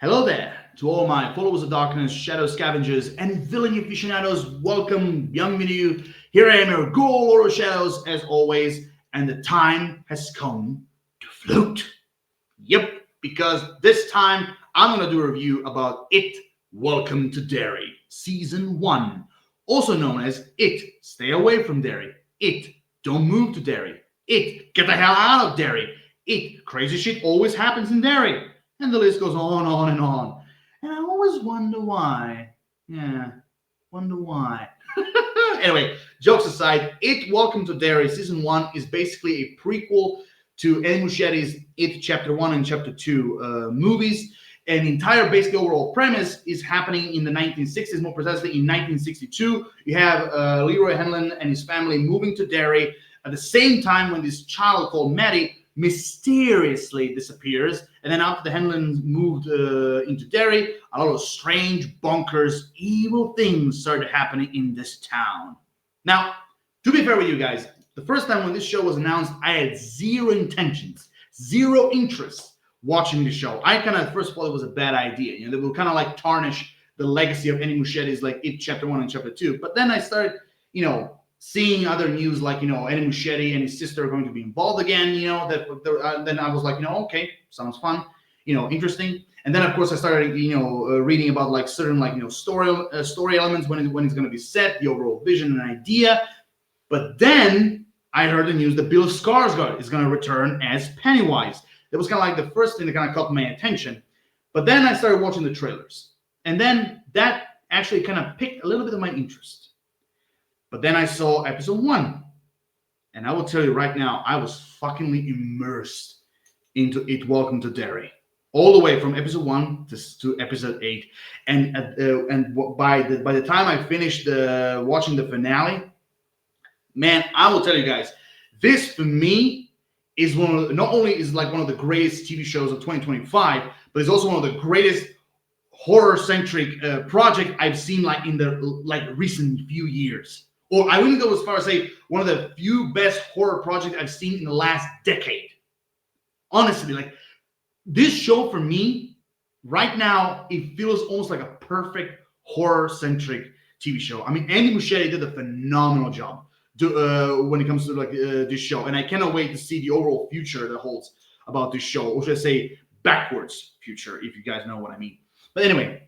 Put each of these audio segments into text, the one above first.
Hello there to all my followers of darkness, shadow scavengers, and villainy aficionados. Welcome, bienvenue. Here I am, your ghoul Lord of Shadows, as always, and the time has come to float. Yep, because this time I'm going to do a review about It, Welcome to Derry, Season 1, also known as It, Stay Away from Derry, It, Don't Move to Derry, It, Get the hell out of Derry, It, Crazy shit always happens in Derry. And the list goes on and on. And I always wonder why. Yeah, wonder why. Anyway, jokes aside, It Welcome to Derry Season 1 is basically a prequel to Eddie Muschietti's It Chapter 1 and Chapter 2 movies. An entire basic overall premise is happening in the 1960s, more precisely in 1962. You have Leroy Henlon and his family moving to Derry at the same time when this child called Maddie mysteriously disappears. And then after the Henlons moved into Derry, a lot of strange, bonkers, evil things started happening in this town. Now, to be fair with you guys, the first time when this show was announced, I had zero intentions, zero interest watching the show. I kind of first thought it was a bad idea. You know, they will kind of like tarnish the legacy of Eddie Muschietti's like It Chapter 1 and Chapter 2. But then I started, seeing other news like, Eddie Muschietti and his sister are going to be involved again, then I was like, okay, sounds fun, interesting. And then, of course, I started, reading about like certain like, story elements when it's going to be set, the overall vision and idea. But then I heard the news that Bill Skarsgård is going to return as Pennywise. That was kind of like the first thing that kind of caught my attention. But then I started watching the trailers. And then that actually kind of piqued a little bit of my interest. But then I saw episode 1. And I will tell you right now, I was fuckingly immersed into It Welcome to Derry. All the way from episode 1 to episode 8. And by the time I finished watching the finale, man, I will tell you guys, this for me is not only is like one of the greatest TV shows of 2025, but it's also one of the greatest horror-centric project I've seen like in the recent few years. Or I wouldn't go as far as say one of the few best horror projects I've seen in the last decade. Honestly, like this show for me right now, it feels almost like a perfect horror-centric TV show. I mean, Andy Muschietti did a phenomenal job when it comes to this show, and I cannot wait to see the overall future that holds about this show, or should I say backwards future, if you guys know what I mean. But anyway,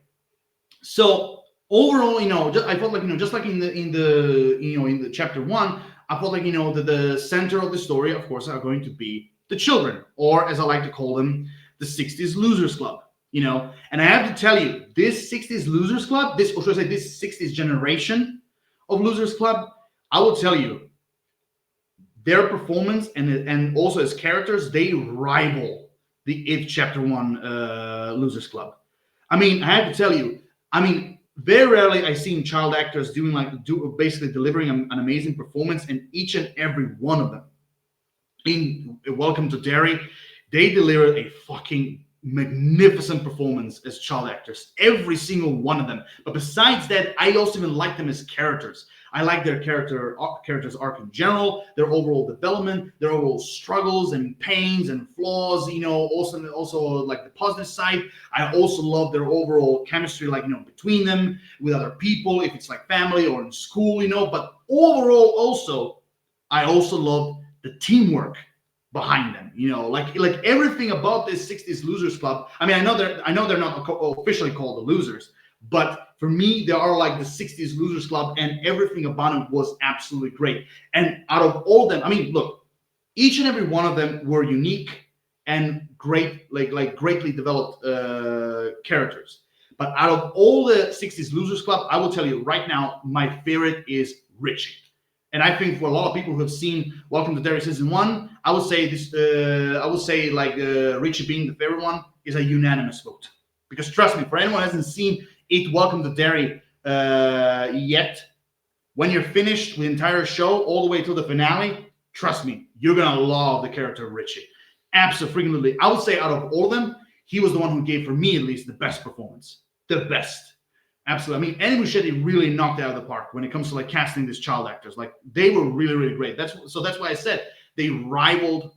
so overall, I felt like just like in the chapter 1, I felt like that the center of the story, of course, are going to be the children, or as I like to call them, the 60s Losers Club. And I have to tell you, this 60s Losers Club, this 60s generation of Losers Club, I will tell you, their performance and also as characters, they rival the It Chapter 1 Losers Club. I mean, I have to tell you, very rarely I've seen child actors basically delivering an amazing performance, and each and every one of them in Welcome to Derry, they delivered a fucking magnificent performance as child actors, every single one of them. But besides that, I also even like them as characters. I like their characters arc in general, their overall development, their overall struggles and pains and flaws, also like the positive side. I also love their overall chemistry, between them, with other people, if it's like family or in school, but overall also, I also love the teamwork behind them, like everything about this 60s Losers Club. I know they're not officially called the Losers, but for me, they are like the 60s Losers Club, and everything about them was absolutely great. And out of all of them, look, each and every one of them were unique and great, like greatly developed characters. But out of all the 60s Losers Club, I will tell you right now, my favorite is Richie. And I think for a lot of people who have seen Welcome to Derry Season 1, I would say Richie being the favorite one is a unanimous vote. Because trust me, for anyone who hasn't seen It Welcome to Derry yet, when you're finished with the entire show all the way to the finale, trust me, you're gonna love the character of Richie. Absolutely. I would say out of all of them, he was the one who gave, for me at least, the best performance. The best. Absolutely. Eddie Muschietti really knocked it out of the park when it comes to casting these child actors. They were really, really great. That's why I said they rivaled,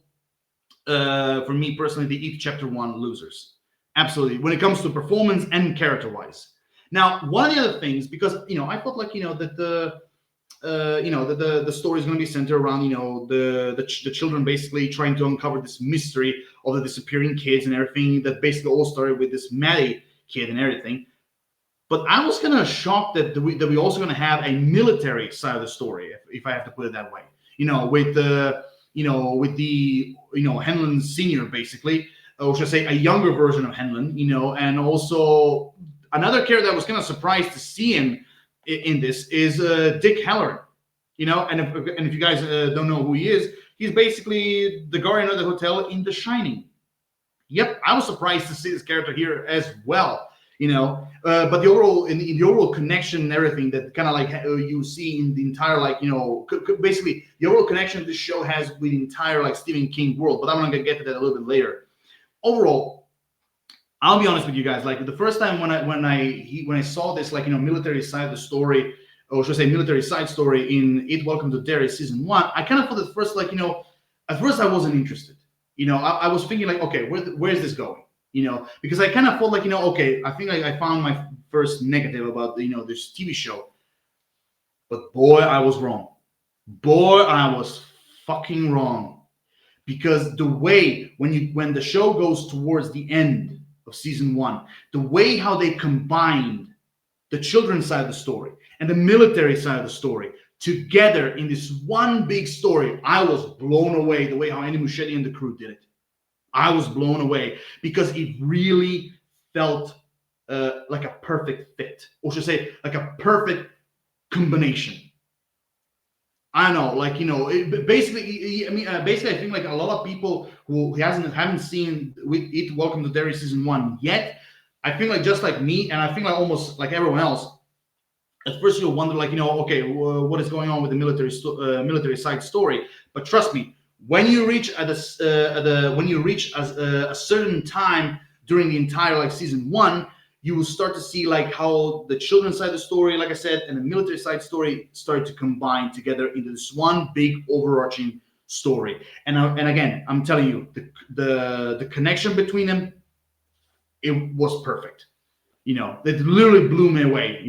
for me personally, the It Chapter 1 Losers. Absolutely. When it comes to performance and character wise. Now, one of the other things, because I felt like that the story is going to be centered around the children basically trying to uncover this mystery of the disappearing kids and everything, that basically all started with this Maddie kid and everything. But I was kind of shocked that we also going to have a military side of the story, if I have to put it that way. With the Henlon Senior, basically, or should I say a younger version of Henlon, and also another character that I was kind of surprised to see him in this is Dick Halloran. And if you guys don't know who he is, he's basically the guardian of the hotel in The Shining. Yep, I was surprised to see this character here as well. But the overall in the overall connection and everything that kind of like you see in the entire basically the overall connection this show has with the entire like Stephen King world. But I'm gonna get to that a little bit later. Overall, I'll be honest with you guys. Like the first time when I saw this military side of the story, or should I say military side story in It Welcome to Derry season 1, I kind of thought at first at first I wasn't interested. I was thinking like, okay, where's this going? Because I kind of felt like, okay, I think I found my first negative about this TV show. But boy, I was wrong. Boy, I was fucking wrong. Because the way when the show goes towards the end of season 1, the way how they combined the children's side of the story and the military side of the story together in this one big story, I was blown away the way how Andy Muschietti and the crew did it. I was blown away because it really felt like a perfect fit, or should I say, like a perfect combination. I know, basically, I think like a lot of people who haven't seen It Welcome to Derry season 1 yet, I think like just like me, and I think like almost like everyone else, at first you'll wonder like, okay, what is going on with the military side story? But trust me, when you reach a certain time during the entire season 1, you will start to see like how the children's side of the story, like I said, and the military side story started to combine together into this one big overarching story. And again, I'm telling you, the connection between them, it was perfect. It literally blew me away.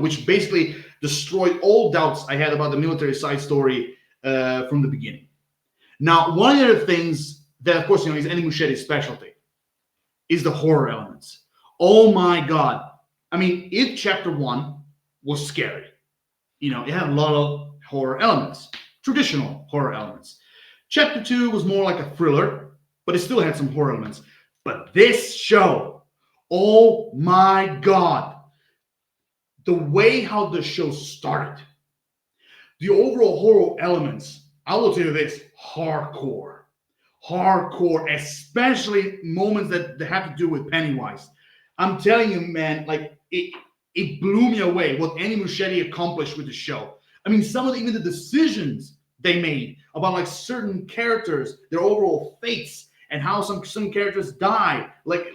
Which basically destroyed all doubts I had about the military side story from the beginning. Now, one of the other things that, of course, is Andy Muschietti's specialty is the horror elements. Oh my God. I mean, It Chapter 1 was scary. It had a lot of horror elements, traditional horror elements. Chapter 2 was more like a thriller, but it still had some horror elements. But this show, oh my God, the way how the show started, the overall horror elements, I will tell you this, hardcore, especially moments that have to do with Pennywise. I'm telling you, man, like it blew me away what Andy Muschietti accomplished with the show. I mean, even the decisions they made about like certain characters, their overall fates, and how some characters die, like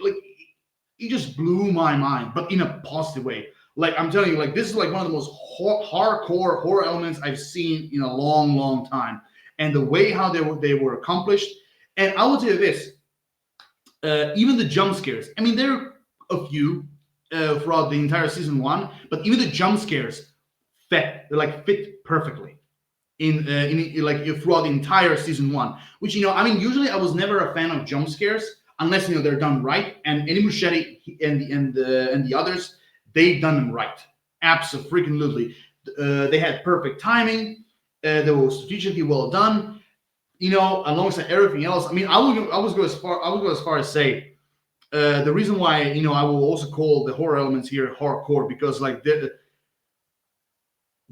it just blew my mind, but in a positive way. Like I'm telling you, like this is like one of the most hardcore horror elements I've seen in a long, long time, and the way how they were accomplished. And I will tell you this: even the jump scares. I mean, there are a few throughout the entire season 1, but even the jump scares fit perfectly in throughout the entire season 1. Which usually I was never a fan of jump scares unless they're done right. And Andy Muschietti and the others, they've done them right. Absolutely. They had perfect timing. They were strategically well done. Alongside everything else. I mean, I would go as far as say the reason why I will also call the horror elements here hardcore, because like the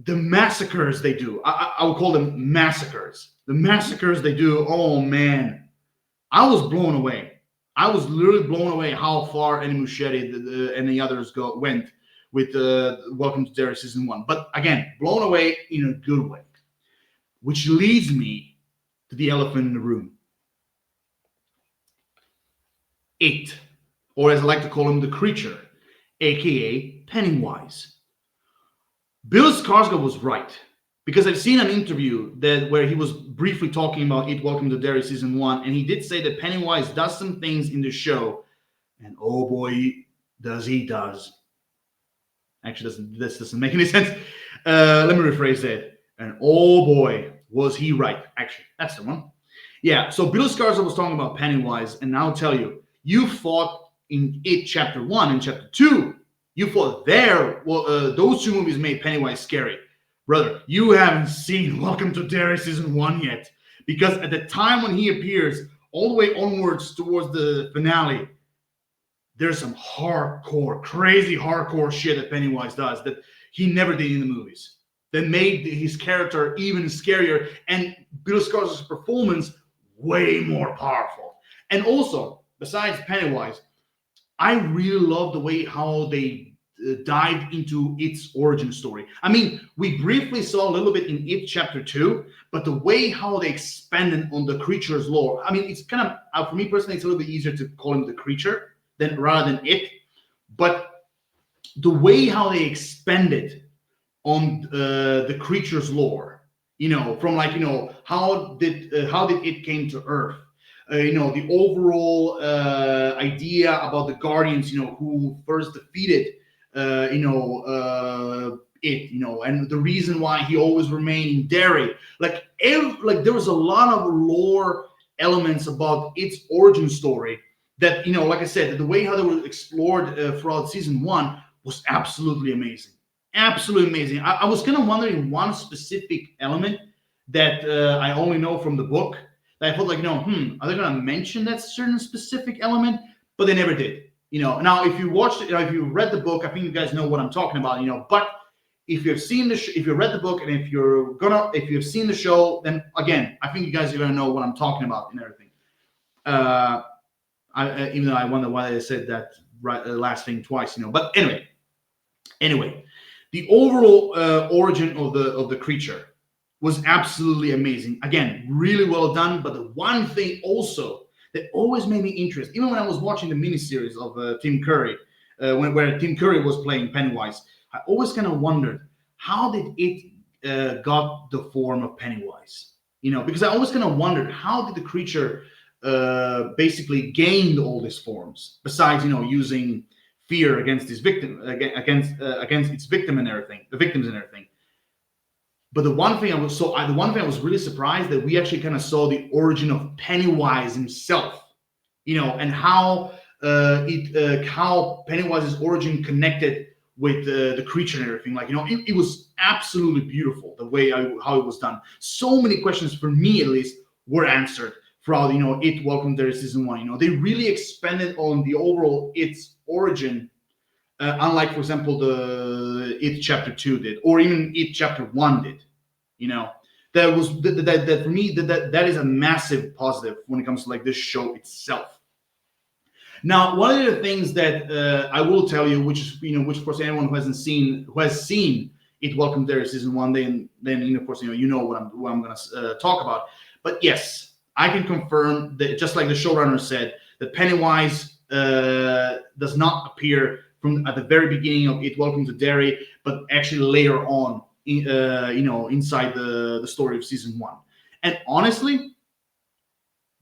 massacres they do, I would call them massacres. The massacres they do. Oh man, I was blown away. I was literally blown away how far Andy Muschietti and the others went with Welcome to Derry season 1. But again, blown away in a good way. Which leads me to the elephant in the room. It, or as I like to call him, the creature, aka Pennywise. Bill Skarsgård was right, because I've seen an interview where he was briefly talking about It Welcome to Derry season 1, and he did say that Pennywise does some things in the show And oh boy, does. Actually, this doesn't make any sense. Let me rephrase that. And oh boy, was he right. Actually, that's the one. Yeah, so Bill Skarsgård was talking about Pennywise, and I'll tell you, you fought in It Chapter 1 and Chapter 2. You fought there. Well, those two movies made Pennywise scary. Brother, you haven't seen Welcome to Derry Season 1 yet. Because at the time when he appears, all the way onwards towards the finale, there's some hardcore, crazy hardcore shit that Pennywise does that he never did in the movies. That made his character even scarier, and Bill Skarsgård's performance way more powerful. And also, besides Pennywise, I really love the way how they dived into its origin story. I mean, we briefly saw a little bit in It Chapter 2, but the way how they expanded on the creature's lore, I mean, it's kind of, for me personally, it's a little bit easier to call him the creature rather than it. But the way how they expanded on the creature's lore, from how did it came to Earth, the overall idea about the Guardians, who first defeated, and the reason why he always remained in Derry, like there was a lot of lore elements about its origin story that, like I said, the way how they were explored throughout Season 1 was absolutely amazing. Absolutely amazing. I was kind of wondering one specific element that I only know from the book that I thought are they going to mention that certain specific element? But they never did. Now if you watched it, if you read the book, I think you guys know what I'm talking about. But if you've seen if you read the book, and if you've seen the show, then again, I think you guys are going to know what I'm talking about and everything. Even though I wonder why they said that last thing twice, But anyway, the overall origin of the creature was absolutely amazing. Again, really well done. But the one thing also that always made me interested, even when I was watching the miniseries of Tim Curry, where Tim Curry was playing Pennywise, I always kind of wondered, how did it got the form of Pennywise? Because I always kind of wondered, how did the creature basically gained all these forms, besides using fear against his victim, against its victims and everything. But the one thing I was really surprised that we actually kind of saw the origin of Pennywise himself, and how how Pennywise's origin connected with the creature and everything. It was absolutely beautiful the way how it was done. So many questions, for me at least, were answered throughout It Welcome to Derry Season 1. They really expanded on the overall its origin, unlike, for example, the It Chapter 2 did, or even It Chapter 1 did. That was that for me, that is a massive positive when it comes to this show itself. Now, one of the things that I will tell you, which of course anyone who has seen It Welcome to Derry Season 1, then of course what I'm going to talk about. But yes, I can confirm that, just like the showrunner said, that Pennywise does not appear at the very beginning of It Welcome to Derry, but actually later on, inside the story of Season 1. And honestly,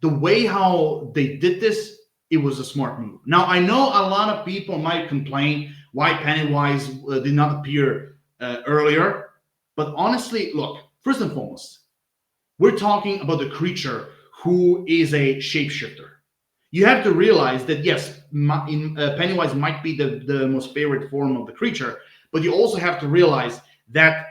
the way how they did this, it was a smart move. Now, I know a lot of people might complain why Pennywise did not appear earlier, but honestly, look, first and foremost, we're talking about the creature who is a shapeshifter. You have to realize that, yes, Pennywise might be the most favorite form of the creature, but you also have to realize that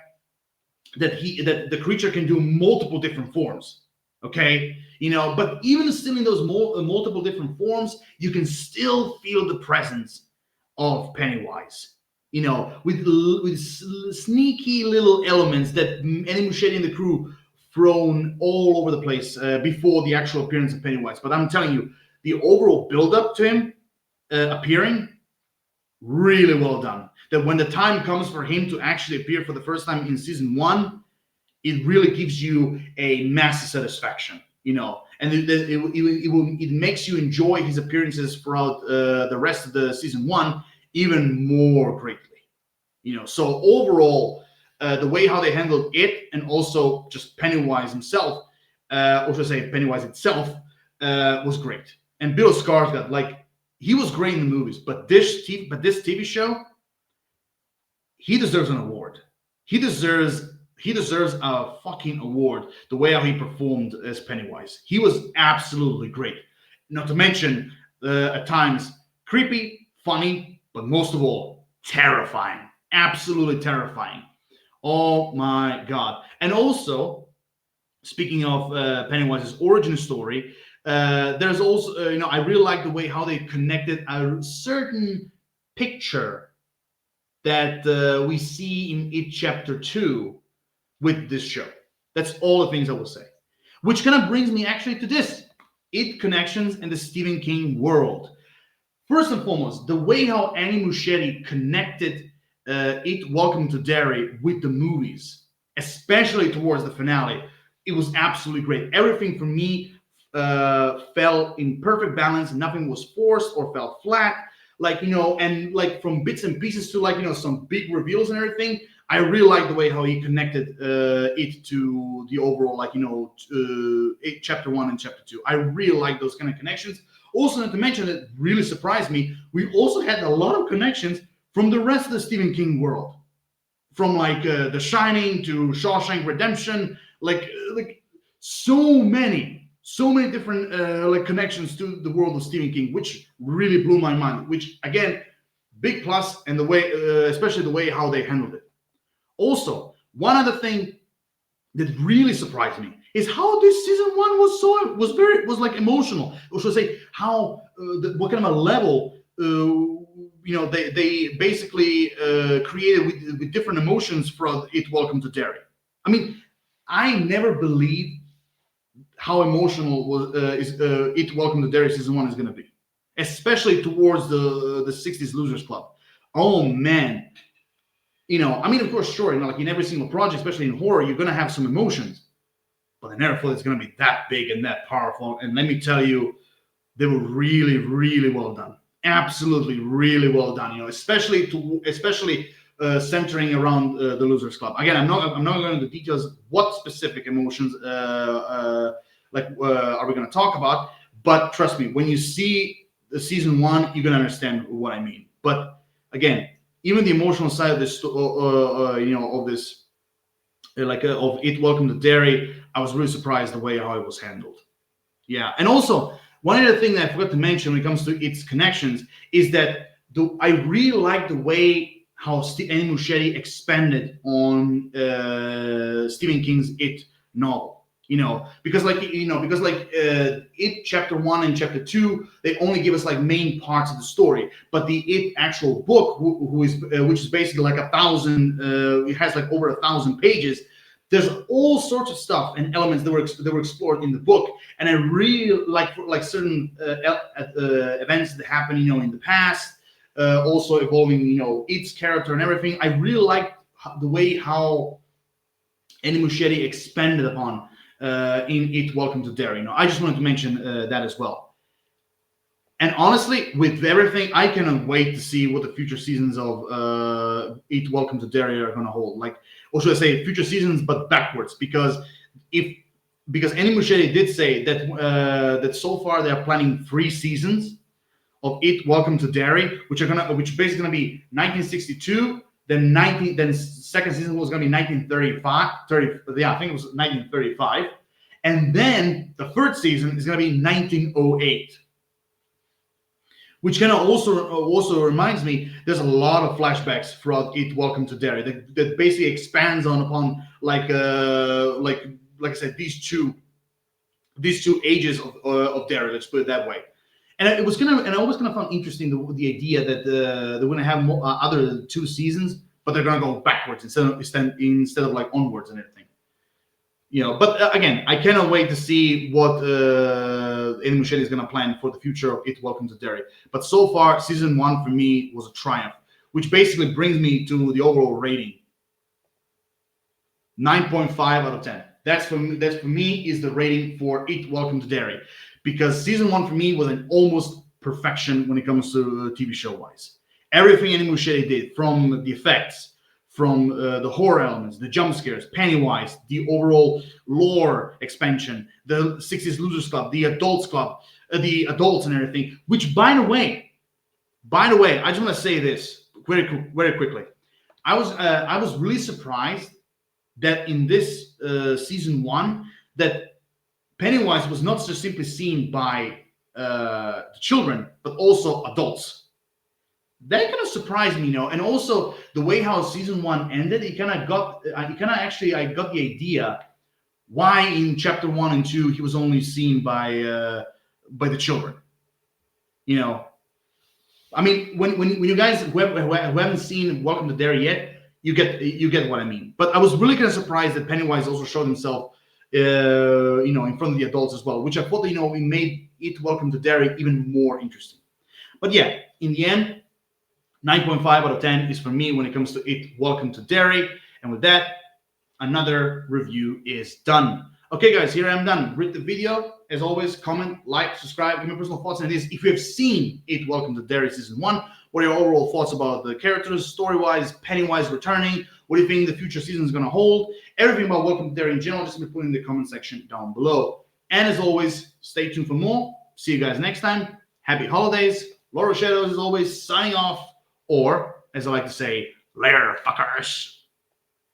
the creature can do multiple different forms. Okay, but even still in those multiple different forms, you can still feel the presence of Pennywise. With sneaky little elements that Eddie Muschietti and the crew thrown all over the place before the actual appearance of Pennywise. But I'm telling you, the overall build-up to him appearing, really well done. That when the time comes for him to actually appear for the first time in Season 1, it really gives you a massive satisfaction, and it makes you enjoy his appearances throughout the rest of the Season 1 even more greatly. So overall, the way how they handled it, and also just Pennywise himself, or should I say Pennywise itself, was great. And Bill Skarsgård, he was great in the movies, but this TV show, he deserves an award. He deserves a fucking award. The way how he performed as Pennywise, he was absolutely great. Not to mention, at times creepy, funny, but most of all terrifying. Absolutely terrifying. Oh my god! And also, speaking of Pennywise's origin story, there's also I really like the way how they connected a certain picture that we see in It Chapter 2 with this show. That's all the things I will say. Which kind of brings me actually to this It connections in the Stephen King world. First and foremost, the way how Annie Muschietti connected It Welcome to Derry with the movies, especially towards the finale, it was absolutely great. Everything for me fell in perfect balance. Nothing was forced or fell flat. And like from bits and pieces to some big reveals and everything. I really like the way how he connected it to the overall chapter 1 and chapter 2. I really like those kind of connections. Also, not to mention that really surprised me, we also had a lot of connections from the rest of the Stephen King world, from The Shining to Shawshank Redemption, like so many different connections to the world of Stephen King, which really blew my mind. Which again, big plus, and the way, especially the way how they handled it. Also, one other thing that really surprised me is how this season 1 was like emotional. Or should I say how what kind of a level they basically created with different emotions for It Welcome to Derry. I mean, I never believed how emotional It Welcome to Derry season 1 is going to be, especially towards the 60s Losers Club. Oh man. Of course, sure, in every single project, especially in horror, you're going to have some emotions, but I never thought it's going to be that big and that powerful. And let me tell you, they were really, really well done. Absolutely, really well done. Especially centering around the Losers Club. Again, I'm not going into the details. What specific emotions are we going to talk about? But trust me, when you see the season 1, you're going to understand what I mean. But again, even the emotional side of this, of this, of It Welcome to Derry, I was really surprised the way how it was handled. Yeah, and also one other thing that I forgot to mention when it comes to its connections is that I really like the way how Annie Muschietti expanded on Stephen King's It novel. Because It Chapter 1 and Chapter 2, they only give us main parts of the story, but the It actual book, which is basically 1,000, it has over 1,000 pages. There's all sorts of stuff and elements that were explored in the book, and I really like certain events that happen, in the past, also evolving, its character and everything. I really like the way how Annie Muschietti expanded upon in It Welcome to Derry. I just wanted to mention that as well. And honestly, with everything, I cannot wait to see what the future seasons of It Welcome to Derry are going to hold. Or should I say future seasons, but backwards? Because Annie Muschietti did say that so far they are planning 3 seasons of It Welcome to Derry, which basically going to be 1962. Then second season was going to be 1935. I think it was 1935, and then the third season is going to be 1908. Which kind of also reminds me, there's a lot of flashbacks throughout It Welcome to Derry that basically expands upon like I said, these two ages of Derry. Let's put it that way. And I always kind of found interesting the idea that they're going to have other 2 seasons, but they're going to go backwards instead of onwards and everything. But again, I cannot wait to see what Annie Muschietti is going to plan for the future of It Welcome to Derry. But so far, season 1 for me was a triumph, which basically brings me to the overall rating. 9.5 out of 10. That's for me is the rating for It Welcome to Derry, because season 1 for me was an almost perfection when it comes to TV show wise. Everything Annie Muschietti did, from the effects, from the horror elements, the jump scares, Pennywise, the overall lore expansion, the 60s Losers Club, the Adults Club, the adults and everything. Which, by the way, By the way, I just want to say this very quickly. I was really surprised that in this season one that Pennywise was not just simply seen by children but also adults. That kind of surprised me, and also the way how season one ended. I got the idea why in chapter 1 and 2 he was only seen by the children. You know, I mean, when you guys who haven't seen Welcome to Derry yet, you get what I mean. But I was really kind of surprised that Pennywise also showed himself, in front of the adults as well, which I thought, it made it Welcome to Derry even more interesting. But yeah, in the end, 9.5 out of 10 is for me when it comes to it Welcome to Derry. And with that, another review is done. Okay, guys, here I am done. Rate the video. As always, comment, like, subscribe, give me personal thoughts on this. If you have seen it Welcome to Derry Season 1, what are your overall thoughts about the characters, story-wise, Pennywise returning? What do you think the future season is going to hold? Everything about Welcome to Derry in general, just put in the comment section down below. And as always, stay tuned for more. See you guys next time. Happy holidays. Lord of Shadows, as always, signing off. Or, as I like to say, later, fuckers.